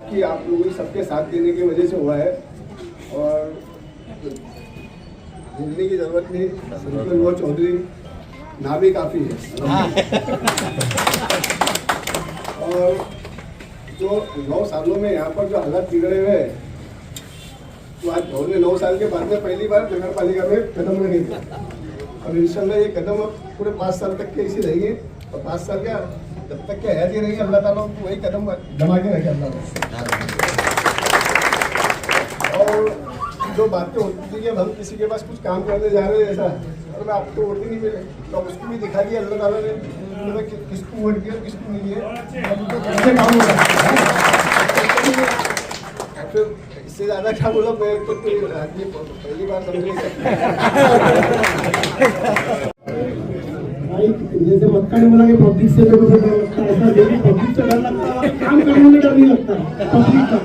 कि आप लोगों की सबके साथ देने की वजह से हुआ है और बोलने की जरूरत नहीं। वो चौधरी नाम ही काफी है। और जो 9 सालों में यहाँ पर जो हालात बिगड़े हुए हैं, तो आज भाव ने 9 साल के बाद में पहली बार नगर पालिका में कदम रखे थे और इंशाल्लाह ये कदम अब पूरे 5 साल तक के ऐसे रहेंगे और 5 साल क्या जब तक के हयाती रहेंगे अल्लाह ताला उनको वही कदम जमा के रखे अल्लाह। और जो बातें होती थी कि हम किसी के पास कुछ काम करने जा रहे हैं ऐसा, और मैं आपको वोट ही नहीं मिले तो उसको भी दिखा दिया अल्लाह ताला ने किसको वोट दिया किसको नहीं दिया, कैसे काम होगा। फिर इससे ज्यादा क्या बोला मैं तो आदमी पहली बार समझ नहीं सकता। जैसे मक्का ने बोला कि पब्लिक से डर लगता है, ऐसा मेरी पब्लिक से डर लगता है, काम करने में डर नहीं लगता पब्लिक का।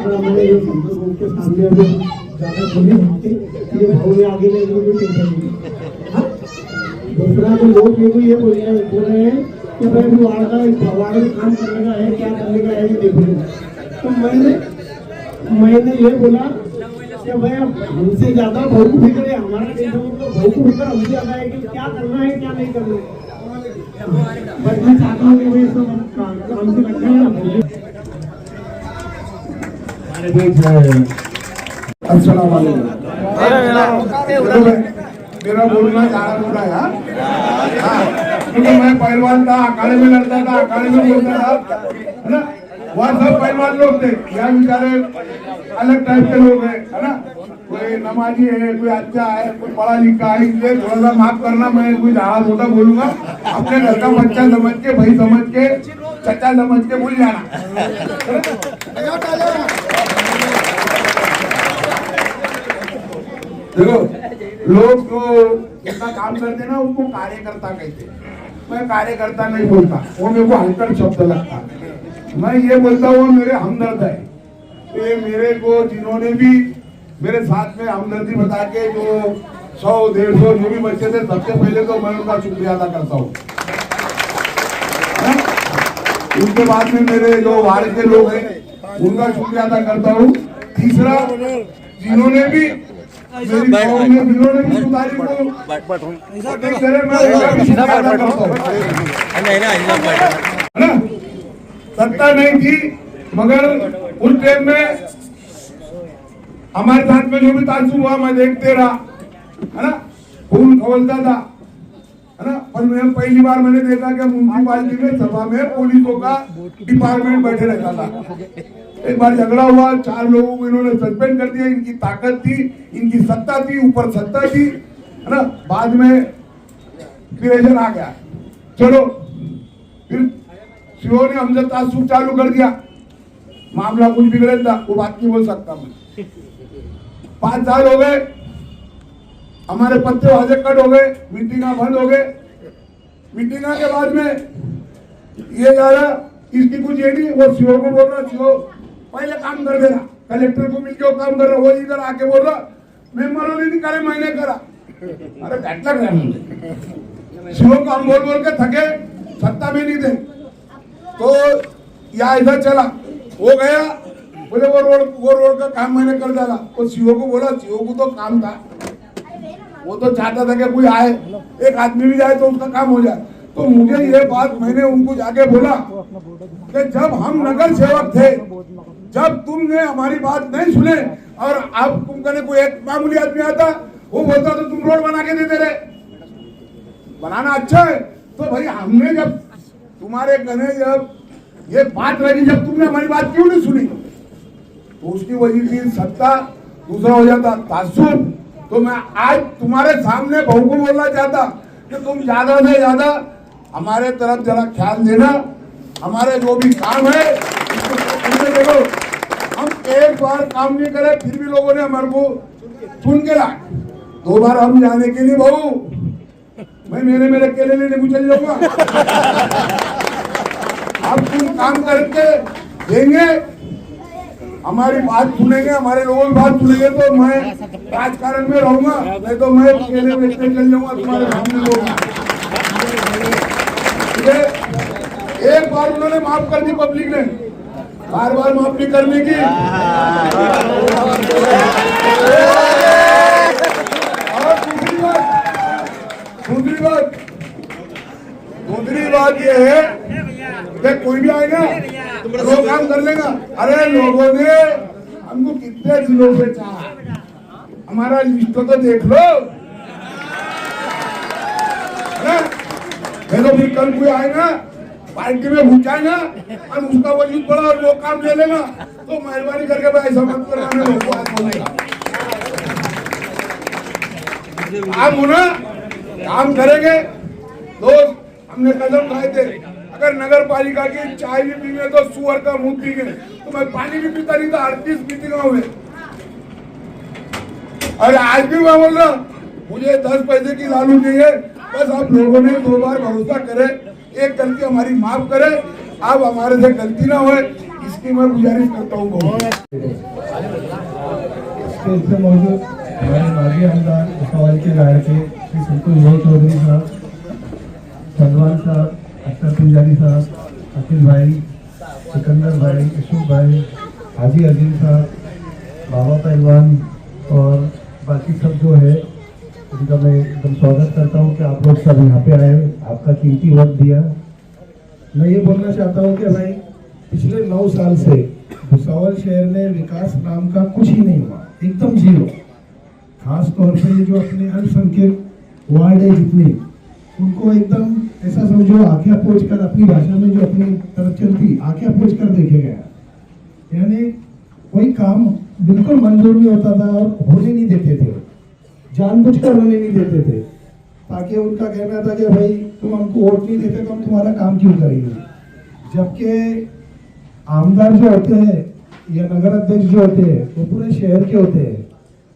मैंने ये संतोष के सामने अभी ज्यादा बोली ये भाव आगे ले टेंशन नहीं। दूसरा तो लोग मेरे को ये बोल रहे हैं कि भाई वो वार्ड में काम करने का है, क्या करने का है ये देखो। तो मैंने ये बोला कि भाई हमसे ज्यादा भाव को फिक्र है, हमारा टेंशन तो भाव को फिक्र हमसे ज्यादा है कि क्या करना है क्या नहीं करना है। बस मैं चाहता हूँ कि भाई सब काम से रखना है। अस्सलाम वालेकुम। मेरा बोलना ज़्यादा बुरा है क्योंकि मैं पहलवान था, अखाड़े में लड़ता था, अखाड़े में बोलता था, है ना। वहाँ सब पहलवान लोग थे, यहाँ बेचारे अलग टाइप के लोग हैं, है ना। कोई नमाजी है, कोई अच्छा है, कोई पढ़ा लिखा है, इसलिए थोड़ा सा माफ करना, मैं कोई ज़्यादा मोटा बोलूंगा। अपने घर का बच्चा समझ के, भाई समझ के, चचा समझ के भूल जाना। देखो लोग जो इतना काम करते ना उसको कार्यकर्ता कहते, मैं कार्यकर्ता नहीं बोलता, वो मेरे को हल्का शब्द लगता। मैं ये बोलता हूँ मेरे हमदर्द है, ये मेरे को जिन्होंने भी मेरे साथ में हमदर्दी बता के जो 100-150 जो भी बच्चे थे, सबसे पहले तो मैं उनका शुक्रिया अदा करता हूँ। उसके बाद में मेरे जो वार्ड के लोग हैं उनका शुक्रिया अदा करता हूँ। तीसरा जिन्होंने भी सुधारी को सत्ता नहीं थी, मगर उस टाइम में हमारे साथ में जो भी तासुब हुआ मैं देखते रहा, है ना। खून खौलता था, है ना। पर मैं पहली बार मैंने देखा कि म्युनिसिपालिटी में सभा में पुलिसों का डिपार्टमेंट बैठे रहता था। एक बार झगड़ा हुआ, 4 लोगों को इन्होंने सस्पेंड कर दिया। इनकी ताकत थी, इनकी सत्ता थी, ऊपर सत्ता थी, है ना। बाद में प्रेशर आ गया, चलो फिर सीओ ने हमसे तासुब चालू कर दिया। मामला कुछ बिगड़े था, वो बात नहीं बोल सकता मैं। 5 साल हो गए, हमारे पत्ते वाजे कट हो गए, मीटिंगा बंद हो गए। मीटिंगा के बाद में ये जा रहा, इसकी कुछ ये नहीं, वो सीओ को बोल रहा, सीओ पहले काम कर देना, कलेक्टर को मिलकर काम कर रहा, वो इधर आके बोल रहा मेंबरों ने नहीं करे मैंने करा। अरे बैठना क्या, सीओ को हम बोल के थके, सत्ता में नहीं थे। तो या ऐसा चला, हो गया, बोले वो रोड का काम मैंने कर डाला। तो सीओ को बोला, सीओ को तो काम था, वो तो चाहता था कि कोई आए, एक आदमी भी जाए तो उसका काम हो जाए। तो मुझे ये बात मैंने उनको जाके बोला कि जब हम नगर सेवक थे, जब तुमने हमारी बात नहीं सुने और अब तुम कहने कोई एक मामूली आदमी आता वो बोलता तो तुम रोड बना के देते रहे। बनाना अच्छा है, तो भाई हमने जब तुम्हारे कहने जब ये बात रही, जब तुमने हमारी बात क्यों नहीं सुनी, तो उसकी वजह थी सत्ता, दूसरा हो जाता तासुब। तो मैं आज तुम्हारे सामने बहू को बोलना चाहता कि तुम ज्यादा से ज्यादा हमारे तरफ जरा ख्याल देना, हमारे जो भी काम है उसको देखो। हम एक बार काम नहीं करे फिर भी लोगों ने हमारे को चुन के ला, 2 बार हम जाने के लिए बहू मैं मेरे अकेले लेने को चल जाऊंगा। अब तुम काम करके देंगे, हमारी बात सुनेंगे, हमारे लोगों की बात सुनेंगे तो मैं राजकारण में रहूंगा, नहीं तो मैं अकेले बेचने चल जाऊंगा तुम्हारे सामने लोग। एक बार उन्होंने माफ कर दी पब्लिक ने, बार बार माफ नहीं करने की। और दूसरी बात ये है कि कोई भी आएगा लोग काम कर लेगा। अरे लोगों ने हमको कितने जिलों से चाहा, हमारा लिस्ट तो देख लो। तो फिर कल कोई आएगा पार्टी में घुस जाएगा और उसका वजूद बड़ा और वो काम ले लेगा, तो मेहरबानी करके भाई ऐसा मत करना। काम होना काम करेंगे। दोस्त हमने कदम उठाए थे, अगर नगर पालिका की चाय भी पीने तो सुअर का मुंह पी गए, तो मैं पानी भी पीता नहीं था। 38 मीटिंग हुए और आज भी मैं बोल रहा मुझे 10 पैसे की लालू नहीं है। बस आप लोगों ने 2 बार भरोसा करे, एक गलती हमारी माफ करे, अब हमारे से गलती ना हो, इसकी मैं गुजारिश करता हूँ। मौजूद हमारे माजी आमदार भुसावल के लाड़के श्री संतोष भाई चौधरी साहब, सलमान साहब, अख्तर पुजारी साहब, अखिल भाई, सिकंदर भाई, अशोक भाई, हाजी अजीम साहब, बाबा पहलवान और बाकी सब जो है उनका मैं एकदम स्वागत करता हूँ कि आप लोग सब यहाँ पे आए, आपका कीमती वक्त दिया। मैं ये बोलना चाहता हूँ कि भाई पिछले 9 साल से भुसावल शहर में विकास नाम का कुछ ही नहीं हुआ, एकदम जीरो। खास तौर पे जो अपने अल्पसंख्यक वार्ड है जितने, उनको एकदम ऐसा समझो आँखें पोंछ कर, अपनी भाषा में जो अपनी तरफ चलती आँखें पोंछ कर देखे गया। यानी कोई काम बिल्कुल मंजूर नहीं होता था और होने नहीं देते थे, जानबूझकर होने नहीं देते थे, ताकि उनका कहना था कि भाई तुम हमको वोट नहीं देते तो हम तुम्हारा काम क्यों करेंगे। जबकि आमदार जो होते हैं या नगर अध्यक्ष जो होते हैं वो पूरे शहर के होते हैं,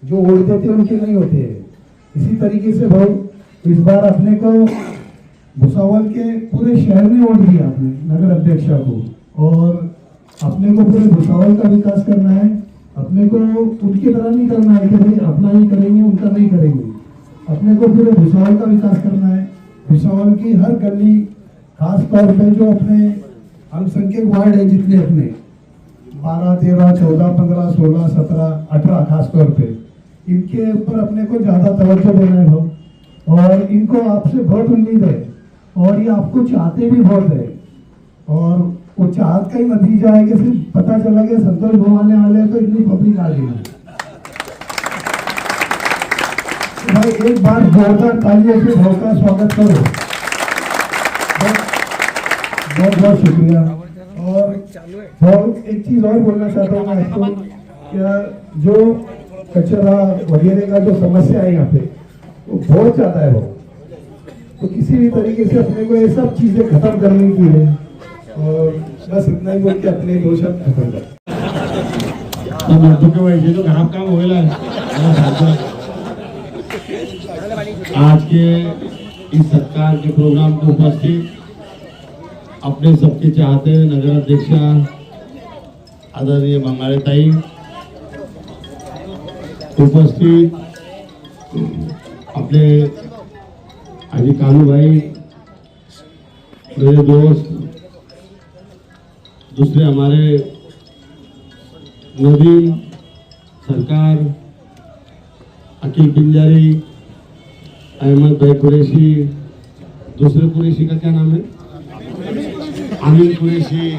जो वोट देते उनके नहीं होते हैं। इसी तरीके से भाई इस बार अपने को भुसावल के पूरे शहर में वोट दिया आपने नगर अध्यक्ष को, और अपने को पूरे भुसावल का विकास करना है। अपने को उनकी तरह नहीं करना है कि भाई अपना ही करेंगे उनका नहीं करेंगे, अपने को पूरे भुसावल का विकास करना है। भुसावल की हर गली, खास तौर पे जो अपने अल्पसंख्यक वार्ड है जितने अपने 12, 13, 14, 15, 16, 17, 18 खास तौर पे, इनके ऊपर अपने को ज्यादा तवज्जो देना है भाई। और इनको आपसे बहुत उम्मीद है और ये आपको चाहते भी बहुत है, और वो चाहत का ही नतीजा है कि सिर्फ पता चला कि संतोष भवाने वाले तो इतनी पब्लिक आ गई। तो भाई एक बार जोरदार तालियों से भाव का स्वागत करो। बहुत बहुत शुक्रिया। और एक चीज और बोलना चाहता हूँ मैं आपको, क्या जो कचरा वगैरह का जो समस्या है यहाँ पे वो बहुत ज्यादा है, वो तो किसी भी तरीके से अपने को ये सब चीजें खत्म करने की है। और बस इतना ही बोल के अपने 2 शब्द खत्म कर। जो खराब काम हो गया आज के इस सरकार के प्रोग्राम को उपस्थित अपने सबके चाहते नगर अध्यक्षा आदरणीय बंगाली ताई, उपस्थित अपने अजी कालू भाई, मेरे दोस्त, दूसरे हमारे नवीन सरकार, अकील पिंजारी, अहमद भाई कुरैशी, दूसरे कुरैशी का क्या नाम है, अमीन कुरैशी,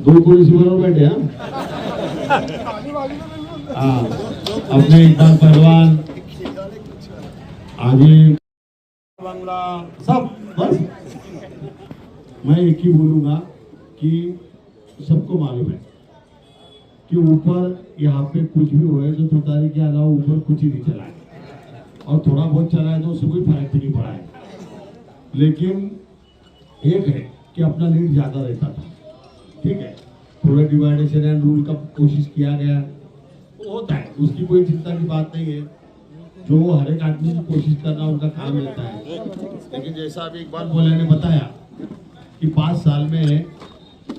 2 कुरैशी बराबर बैठे हैं। अपने इकबाल पहलवान, आजिम बांग्ला, सब बस मैं एक ही बोलूंगा कि सबको मालूम है कि ऊपर यहाँ पे कुछ भी हो तो तुतारी के अलावा ऊपर कुछ ही नहीं चला है, और थोड़ा बहुत चला है तो उससे कोई फर्क भी नहीं पड़ा है। लेकिन एक है कि अपना लीड ज्यादा रहता था, ठीक है, थोड़ा डिवाइडेशन एंड रूल का कोशिश किया गया, वो होता है, उसकी कोई चिंता की बात नहीं है। जो हर एक आदमी की कोशिश करना उनका काम रहता है। लेकिन जैसा अभी इकबाल बोले ने बताया कि 5 साल में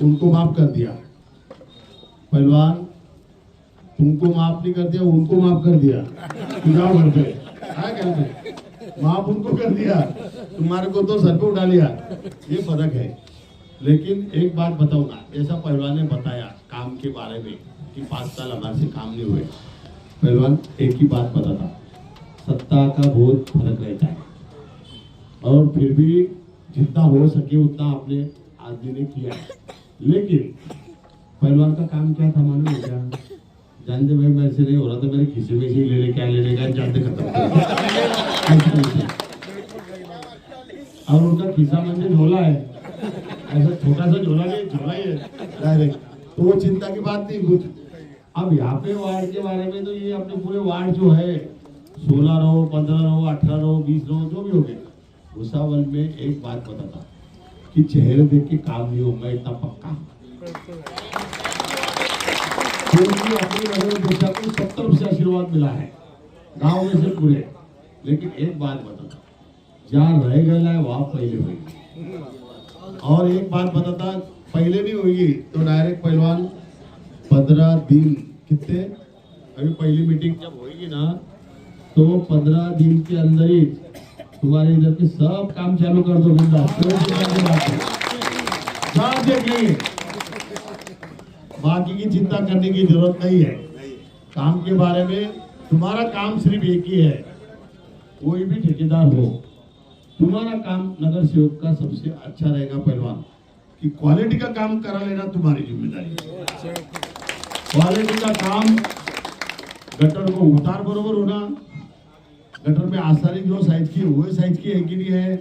उनको माफ कर दिया, पहलवान तुमको माफ नहीं कर दिया, उनको माफ कर दिया, जाओ घर पे, माफ उनको कर दिया, तुम्हारे को तो सर पे उठा लिया, ये फर्क है। लेकिन एक बात बताऊंगा, जैसा पहलवान ने बताया काम के बारे में कि 5 साल हमारे से काम नहीं हुए, पहलवान एक ही बात बताता, सत्ता का बहुत फर्क रहता है, और फिर भी जितना हो सके उतना आपने आदमी ने किया। लेकिन पहलवान का काम क्या था मालूम है क्या? जानते भाई मेरे से नहीं हो रहा था, मेरे किसी में से ले क्या लेने का जानते खत्म और उनका खिस्सा मंदिर झोला है, ऐसा छोटा सा झोला नहीं, झोला ही है डायरेक्ट, तो वो चिंता की बात नहीं कुछ। अब यहाँ पे वार्ड के बारे में तो ये अपने पूरे वार्ड जो है 16 रहो, 15 रहो, 18 रहो, 20 रहो, जो भी हो गए, भुसावल में एक बात बताता कि चेहरे देख के काम नहीं होगा, इतना पक्का, क्योंकि अपनी नगर दिशा को सब तरफ से आशीर्वाद मिला है, गांव में से पूरे। लेकिन एक बात बताता, जहाँ रह गया है वहां पहले होगी, और एक बात बताता, पहले नहीं होगी तो डायरेक्ट पहलवान 15 दिन, कितने अभी पहली मीटिंग जब होगी ना तो 15 दिन के अंदर ही तुम्हारे इधर के सब काम चालू कर दो, सब देख लेंगे, बाकी की चिंता करने की जरूरत नहीं है। काम के बारे में तुम्हारा काम सिर्फ एक ही है, कोई भी ठेकेदार हो, तुम्हारा काम नगर सेवक का सबसे अच्छा रहेगा पहलवान कि क्वालिटी का काम करा लेना तुम्हारी जिम्मेदारी। क्वालिटी का काम, गटर को उतार बरोबर होना, गटर में आसानी जो साइज की वो साइज की है कि नहीं है,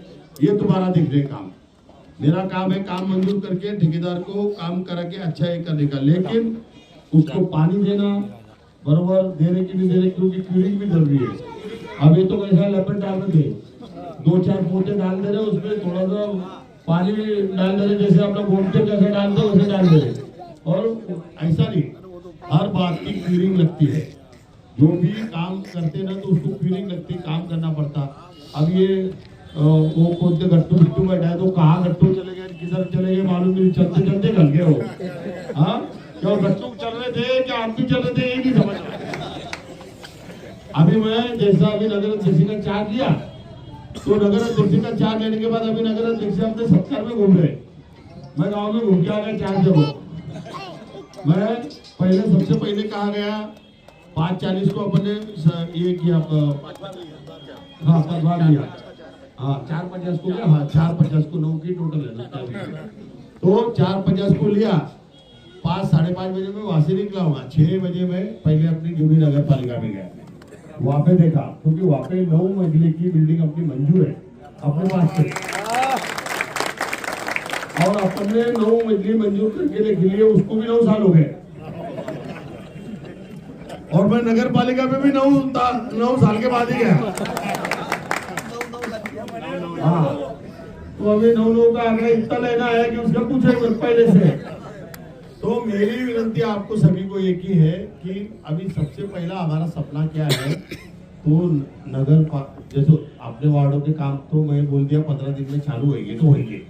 ये तुम्हारा देखने का काम। मेरा काम है काम मंजूर करके ठेकेदार को काम करा के अच्छा ये करने का, लेकिन उसको पानी देना बरोबर दे रहे कि नहीं दे रहे, क्योंकि क्यूरिंग भी जरूरी है। अब ये तो कैसा लपेट डाल रहे थे, 2-4 पोते डाल दे रहे, उसमें थोड़ा सा पानी डाल दे रहे, जैसे अपना घूमते कैसे डालते वैसे डाल दे रहे, और ऐसा नहीं, हर बात की क्यूरिंग लगती है, जो भी काम करते ना तो उसको क्यूरिंग लगती, काम करना पड़ता। अब ये वो कौन से गट्टू बिट्टू बैठा है, तो कहाँ गट्टू चले गए, किधर चले गए मालूम नहीं, चलते चलते गल गए हो। हाँ, क्या गट्टू चल रहे थे क्या आप भी चल रहे थे, ये नहीं समझ रहा। अभी मैं जैसा अभी नगर अध्यक्ष का चार्ज लिया, तो नगर अध्यक्ष का चार्ज लेने के बाद अभी नगर अध्यक्ष अपने सत्कार में घूम रहे, मैं गाँव में घूम के आ गया चार्ज जब मैं पहले सबसे पहले कहा गया 5:40 को अपने ये किया, हाँ पदभार लिया, हाँ 4:50 को लिया, हाँ 4:50 को 9 की टोटल है, तो 4:50 को लिया, 5-5:30 बजे में वहां से निकला हुआ, 6 बजे में पहले अपनी जूनी नगर पालिका में गया, वहां पे देखा, क्योंकि वहां पे 9 मंजिले की बिल्डिंग अपनी मंजूर है अपने पास से, और अपने 9 मंजिली मंजूर करके देख लिए, उसको भी 9 साल हो गए, और मैं नगर पालिका में भी 9 साल के बाद ही गया। हाँ, तो अभी 9 लोगों का आंकड़ा इतना लेना है कि उसका पूछे पहले से। तो मेरी विनती आपको सभी को एक ही है कि अभी सबसे पहला हमारा सपना क्या है, तो नगर जैसे अपने वार्डों के काम तो मैं बोल दिया 15 दिन में चालू होंगे तो होंगे,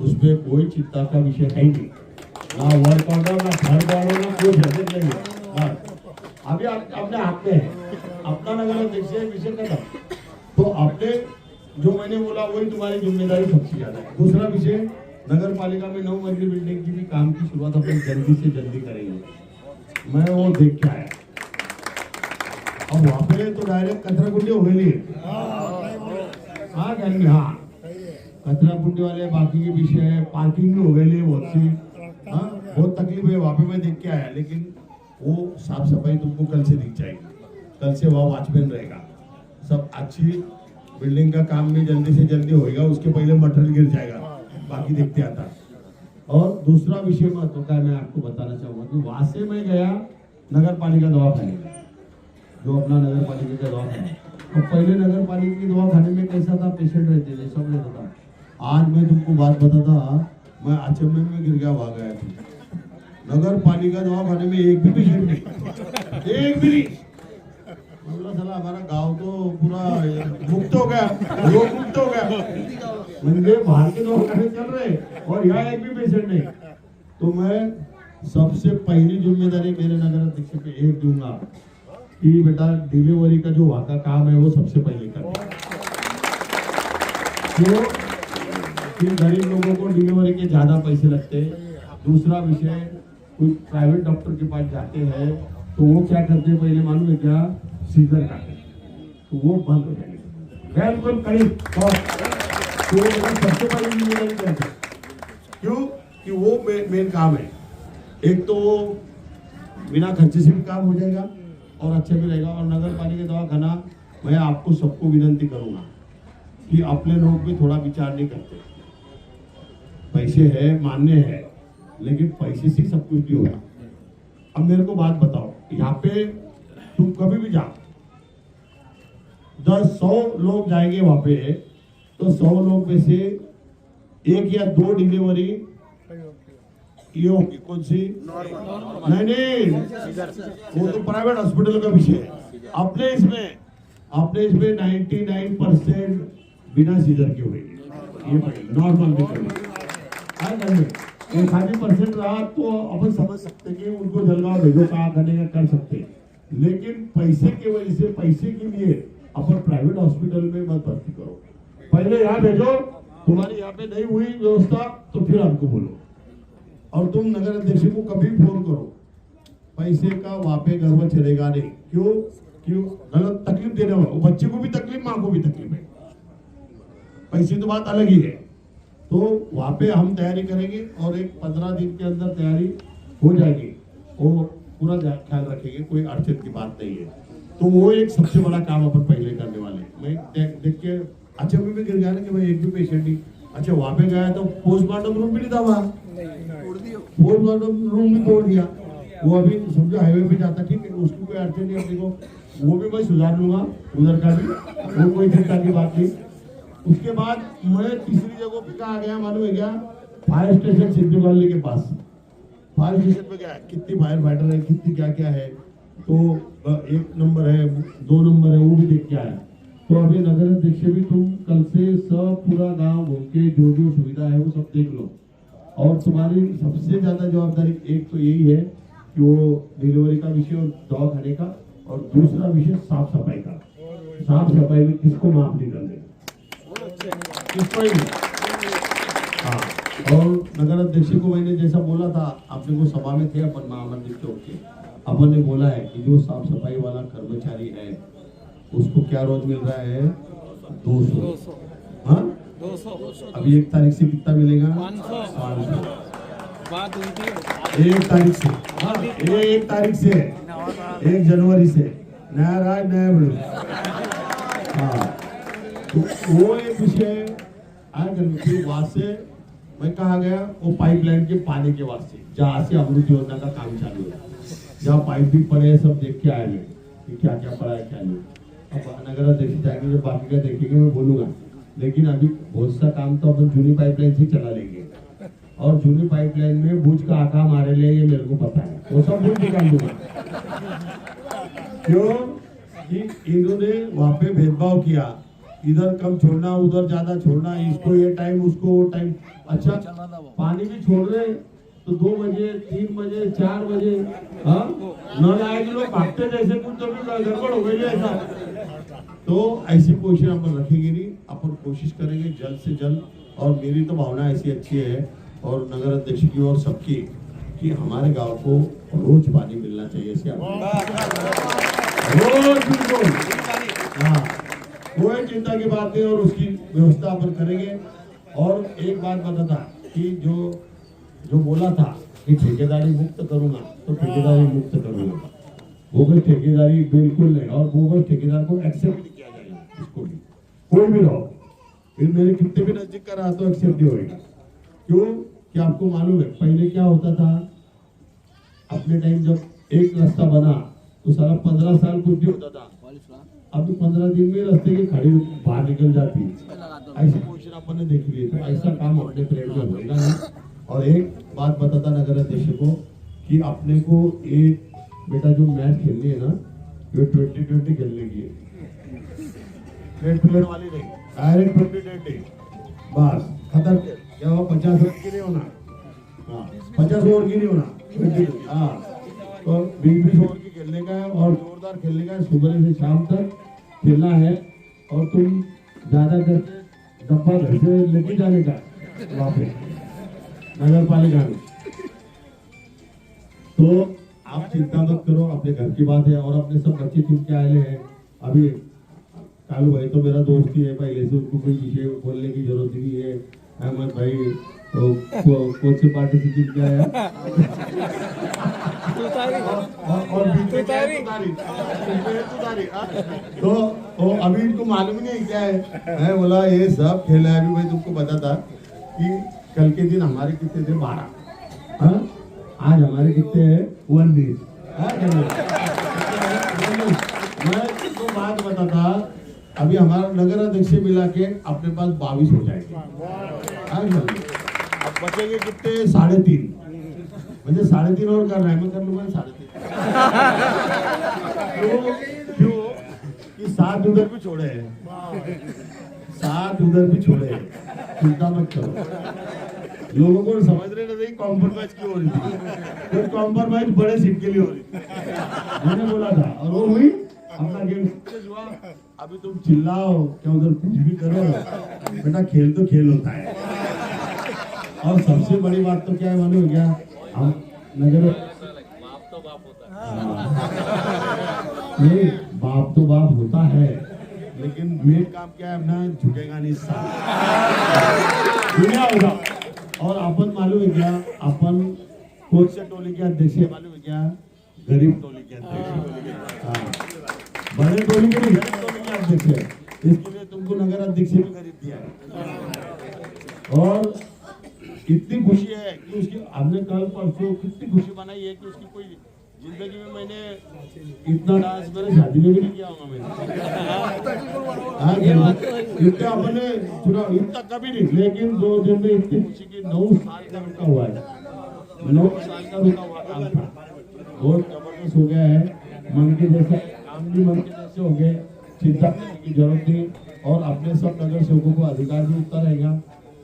उसमें कोई चिंता का विषय है नहीं, ना वर्क ऑर्डर ना थर्ड ऑर्डर ना कोई झंझट नहीं है, अभी अपने हाथ में है, अपना नगर अध्यक्ष विषय खत्म। तो अपने जो मैंने बोला वही तुम्हारी जिम्मेदारी सबसे ज्यादा है। दूसरा विषय, नगर पालिका में 9 मंजिली बिल्डिंग की भी काम की शुरुआत अपन जल्दी से जल्दी करेंगे, मैं वो देख के आया। अब वहां पे तो डायरेक्ट कचरा कुंडी हो गई, हाँ कहेंगे, हाँ कचरा कुंडी वाले, बाकी के विषय पार्किंग भी हो गई बहुत सी, हाँ बहुत तकलीफ है वहां पे, मैं देख के आया। लेकिन वो साफ सफाई तुमको कल से दिख जाएगी, कल से वहाँ वॉचमैन रहेगा, सब अच्छी बिल्डिंग का काम भी जल्दी से जल्दी होएगा, उसके पहले मटेरियल गिर जाएगा, बाकी देखते आता। और दूसरा विषय महत्व का मैं आपको बताना चाहूंगा कि वहां से मैं गया नगर पालिका दवाखाने, जो अपना नगर पालिका का दवाखाना, और पहले नगर पालिका के दवाखाने में कैसा था, पेशेंट रहते थे, सब रहता था। आज मैं तुमको बात बताता, मैं अचंभे में गिर गया, भाग गया था। नगर पालिका दवाखाने में एक भी पेशेंट नहीं, एक भी नहीं। बोला साला हमारा गांव तो पूरा मुक्त हो गया, रोग मुक्त हो गया, मुझे बाहर के दवाखाने चल रहे और यहाँ एक भी पेशेंट नहीं। तो मैं सबसे पहली जिम्मेदारी मेरे नगर अध्यक्ष पे एक दूंगा कि बेटा डिलीवरी का जो वहाँ का काम है वो सबसे पहले करें, क्यों कि गरीब लोगों को डिलीवरी के ज्यादा पैसे लगते हैं। दूसरा विषय, कुछ प्राइवेट डॉक्टर के पास जाते हैं तो वो क्या करते हैं पहले मालूम है क्या, सीजर काटते, तो वो बंद हो जाएंगे बिल्कुल करीब। तो सबसे पहले जिम्मेदारी करते, क्यों कि वो मेन काम है। एक तो वो बिना खर्चे से भी काम हो जाएगा और अच्छे भी रहेगा। और नगर पालिका दवाखाना, मैं आपको सबको विनती करूंगा कि अपने लोग भी थोड़ा विचार नहीं करते। पैसे है, मान्य है, लेकिन पैसे से सब कुछ नहीं होगा। अब मेरे को बात बताओ, यहाँ पे तुम कभी भी जाओ, 100 लोग जाएंगे वहां पे, तो 100 लोग में से 1 या 2 डिलीवरी ये होगी। कौन सी? नहीं, वो तो प्राइवेट हॉस्पिटल का विषय है। अपने इसमें 99% बिना सीजर के हुए, ये नॉर्मल भी एक 1% रहा तो अपन समझ सकते कि उनको जलगांव भेजो, कहाँ करने का कर सकते, लेकिन पैसे की वजह से, पैसे के लिए अपन प्राइवेट हॉस्पिटल में मत भर्ती करो। पहले यहाँ भेजो, तुम्हारी यहाँ पे नहीं हुई व्यवस्था तो फिर हमको बोलो। और तुम नगर अध्यक्ष को कभी फोन करो, पैसे का वहां पे गर्व चलेगा नहीं। क्यों गलत तकलीफ देने वाला, वो बच्चे को भी तकलीफ, माँ को भी तकलीफ है। पैसे तो बात अलग ही है। तो वहां पे हम तैयारी करेंगे और एक 15 दिन के अंदर तैयारी हो जाएगी, वो पूरा ख्याल रखेंगे, कोई अड़चन की बात नहीं है। तो वो एक सबसे बड़ा काम अपन पहले करने वाले हैं। मैं देख के अच्छा भी गिर गया ना कि भाई एक भी पेशेंट नहीं। अच्छा वहां पे गया तो पोस्टमार्टम रूम भी नहीं था, वहाँ पोस्टमार्टम रूम भी तोड़ दिया। वो अभी समझो हाईवे पे जाता, ठीक है, उसकी कोई अड़चन नहीं अपने को, वो भी मैं सुधार लूंगा उधर का भी, वो कोई चिंता की बात नहीं। उसके बाद मैं तीसरी जगह पे कहा गया मालूम है क्या, फायर स्टेशन सिद्धूवाली के पास। फायर स्टेशन पे क्या है, कितनी फायर फाइटर है, कितनी क्या क्या है, तो 1 नंबर है, 2 नंबर है, वो भी देख के आया। तो अभी नगर अध्यक्ष भी तुम कल से सब पूरा गांव घूम के जो जो सुविधा है वो सब देख लो। और तुम्हारी सबसे ज्यादा जवाबदारी एक तो यही है कि वो डिलीवरी का विषय और दवाखाने का, और दूसरा विषय साफ सफाई का। साफ सफाई में किसको माफ नहीं कर देगा, किसको ही नहीं। हाँ, और नगर अध्यक्ष को मैंने जैसा बोला था, आपने को सभा में थे अपन महामंदिर चौक के, अपन ने बोला है कि जो साफ सफाई वाला कर्मचारी है उसको क्या रोज मिल रहा है, 200। हाँ 200। अभी 1 तारीख से कितना मिलेगा, 500। 1 तारीख से, हाँ 1 तारीख से, 1 जनवरी से नया राज नया मिल। हाँ, तो वो एक विषय आया। वहां से मैं कहा गया, वो पाइपलाइन के पानी के वास्ते जहाँ से अमृत योजना का काम चालू है, जहाँ पाइप भी पड़े सब देख के आए हैं कि क्या क्या पड़ा है क्या नहीं। अब नगर अध्यक्ष जाएंगे, जब बाकी का देखेंगे मैं बोलूंगा, लेकिन अभी बहुत सा काम तो अपन जूनी पाइपलाइन से चला लेंगे। और जूनी पाइपलाइन में भुज का आका मारे ले, ये मेरे को पता है, वो सब भुज निकाल दूंगा। क्यों कि इन्होंने वहां पे भेदभाव किया, इधर कम छोड़ना, उधर ज्यादा छोड़ना, इसको ये टाइम, उसको वो टाइम। अच्छा पानी भी छोड़ रहे तो 2 बजे, 3 बजे, 4 बजे, हाँ नल आएंगे, लोग भागते जैसे कुछ तो गड़बड़ हो गई ऐसा। तो ऐसी पोजीशन अपन रखेंगे नहीं, अपन कोशिश करेंगे जल्द से जल्द। और मेरी तो भावना ऐसी अच्छी है और नगर अध्यक्ष की और सबकी, कि हमारे गांव को रोज पानी मिलना चाहिए, रोज बिल्कुल। हाँ, कोई चिंता की बात नहीं, और उसकी व्यवस्था अपन करेंगे। और एक बात बताता कि जो बोला था कि ठेकेदारी मुक्त करूंगा, तो ठेकेदारी मुक्त करूंगा, बोगस ठेकेदारी बिल्कुल नहीं। और बोगस ठेकेदार को एक्सेप्ट नहीं किया जाएगा, इसको भी कोई भी रहो, फिर मेरे कितने भी नजदीक का रहा तो एक्सेप्ट नहीं होगा। क्यों कि आपको मालूम है पहले क्या होता था, अपने टाइम जब एक रास्ता बना तो सारा 15 साल कुछ नहीं होता था, अब 15 दिन में रास्ते की खड़ी बाहर निकल जाती है। ऐसी पोजीशन अपन ने देख ली है, तो ऐसा काम अपने प्लेट में होगा नहीं। और एक बात बताता नगर अध्यक्ष को कि अपने को एक बेटा जो मैच खेलनी है ना, ये 20-20 खेलने की है, प्लेट वाली नहीं, डायरेक्ट 20-20 बस खत्म। क्या वो 50 ओवर की नहीं होना, हाँ 50 ओवर की नहीं होना, हाँ तो 20-20 ओवर की खेलने का है और जोरदार खेलने का है। सुबह से शाम तक खेलना है और तुम ज्यादा करके डब्बा घर से लेके जाने का वापस नगर पालिका में। तो आप चिंता मत करो, अपने घर की बात है। और अपने सब बच्चे चुन के आए हैं। अभी कालू भाई तो मेरा दोस्त ही है पहले से, उसको कोई विषय बोलने की जरूरत नहीं है। अहमद भाई तो कौन सी पार्टी से जीत गया है और तो अभी इनको मालूम नहीं क्या है। मैं बोला ये सब खेल है। अभी मैं तुमको बताता कि कल के दिन हमारे कितने थे 12, आज हमारे कितने हैं 19। मैं तुमको बात बताता, अभी हमारा नगर अध्यक्ष मिला के अपने पास 22 हो जाएंगे। अब बचेंगे कितने 3.5, मुझे 3.5 और करना है। मैं कर लूंगा 3.5। क्यों कि 7 उधर भी छोड़े हैं, 7 उधर भी छोड़े हैं। चिंता मत करो, लोगों को समझ रहे नहीं कॉम्प्रोमाइज क्यों हो रही थी, तो कॉम्प्रोमाइज बड़े सीट के लिए हो रही थी। मैंने बोला था और वो हुई, अपना गेम हुआ। अभी तुम चिल्लाओ क्या उधर कुछ भी करो, बेटा खेल तो खेल होता है। और सबसे बड़ी बात तो क्या है मालूम क्या, हम नगर नहीं, बाप तो बाप होता है, लेकिन मेन काम क्या है अपना झुकेगा नहीं, दुनिया होगा। और अपन मालूम है क्या, अपन कौन से टोली के अध्यक्ष है मालूम है क्या, गरीब टोली के अध्यक्ष। हाँ बड़े टोली के गरीब टोली के अध्यक्ष है, इसके लिए तुमको नगर अध्यक्ष भी गरीब दिया है। और कितनी खुशी है कि उसकी हमने कल परसों कितनी खुशी बनाई है कि उसकी कोई जिंदगी में मैंने इतना डांस मेरे शादी में भी नहीं किया होगा मैंने। इतना अपने चुनाव इतना कभी नहीं, लेकिन 2 दिन में इतनी खुशी की 9 साल का रुका हुआ है, 9 साल का रुका हुआ काम था, बहुत जबरदस्त हो गया है। मन के जैसा काम भी मन के जैसे हो गए, चिंता करने की जरूरत नहीं। और अपने सब नगर सेवकों को अधिकार भी उतना रहेगा,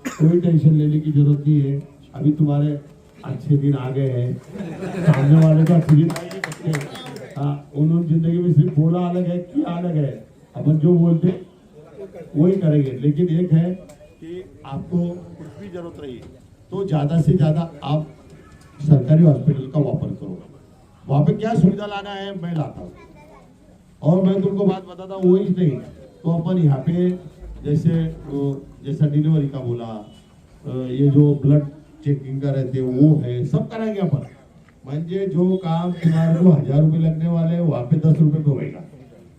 कोई टेंशन लेने की जरूरत नहीं है। अभी तुम्हारे अच्छे दिन आ गए हैं, सामने वाले का अच्छे दिन आएंगे बच्चे। हाँ उन्होंने जिंदगी में सिर्फ बोला अलग है किया अलग है, अपन जो बोलते वही करेंगे। लेकिन एक है कि आपको कुछ भी जरूरत रही तो ज्यादा से ज्यादा आप सरकारी हॉस्पिटल का वापर करो। वहाँ पे क्या सुविधा लाना है मैं लाता हूँ। और मैं तुमको बात बताता हूँ, वही नहीं तो अपन यहाँ पे जैसा डिलीवरी का बोला, ये जो ब्लड चेकिंग का रहते वो है, सब कराएंगे अपन। म्हणजे जो काम तुम्हारे को 1000 रुपये लगने वाले वहाँ पे 10 रुपये पे होगा।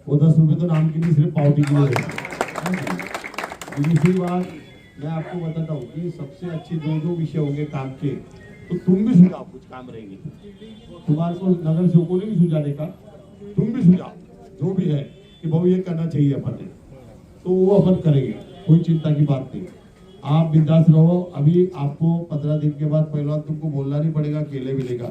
वो 10 रुपये तो नाम की नहीं, सिर्फ पावती के लिए। दूसरी बात मैं आपको बताता हूँ कि सबसे अच्छे जो विषय होंगे काम के, तो तुम भी सुझाव कुछ काम रहेंगे, तुम्हारे को नगर सेवकों ने भी सुझाने का, तुम भी सुझाव जो भी है कि भाई ये करना चाहिए अपन ने, तो वो अपन करेंगे, कोई चिंता की बात नहीं। आप बिंदास रहो। अभी आपको 15 दिन के बाद पहला तुमको बोलना नहीं पड़ेगा केले मिलेगा।